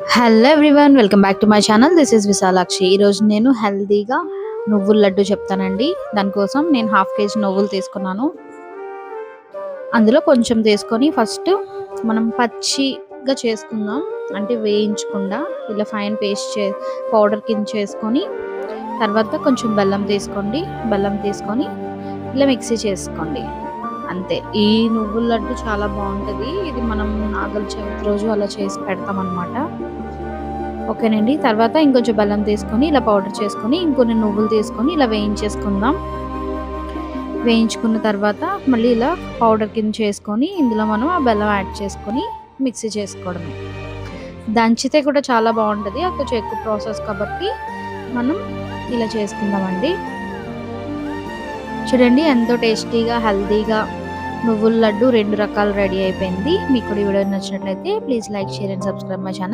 Hello everyone, welcome back to my channel. This is Visalakshi. ఈరోజు నేను హెల్తీగా నువ్వుల లడ్డు చెప్తానండి. దానికోసం నేను హాఫ్ కేజీ నువ్వులు తీసుకున్నాను. అందులో కొంచెం తీసుకొని ఫస్ట్ మనం పచ్చిగా చేసుకుందాం, అంటే వేయించకుండా ఇలా ఫైన్ పేస్ట్ పౌడర్ కింద చేసుకొని తర్వాత కొంచెం బెల్లం తీసుకోండి. బెల్లం తీసుకొని ఇలా మిక్సీ చేసుకోండి. అంతే. ఈ నువ్వుల లడ్డు చాలా బాగుంటుంది. ఇది మనం నాగల చవితి రోజు అలా చేసి పెడతాం అన్నమాట. ఓకేనండి. తర్వాత ఇంకొంచెం బెల్లం తీసుకొని ఇలా పౌడర్ చేసుకొని ఇంకొన్ని నువ్వులు తీసుకొని ఇలా వేయించేసుకుందాం. వేయించుకున్న తర్వాత మళ్ళీ ఇలా పౌడర్ కింద చేసుకొని ఇందులో మనం ఆ బెల్లం యాడ్ చేసుకొని మిక్సీ చేసుకోవడమే. దంచితే కూడా చాలా బాగుంటుంది, అది కొంచెం ఎక్కువ ప్రాసెస్ కాబట్టి మనం ఇలా చేసుకుందామండి. చూడండి ఎంతో టేస్టీగా హెల్తీగా నువ్వుల లడ్డు 2 రకాలు రెడీ అయిపోయింది. మీకు కూడా ఈ వీడియో నచ్చినట్లయితే please like, share and subscribe my channel.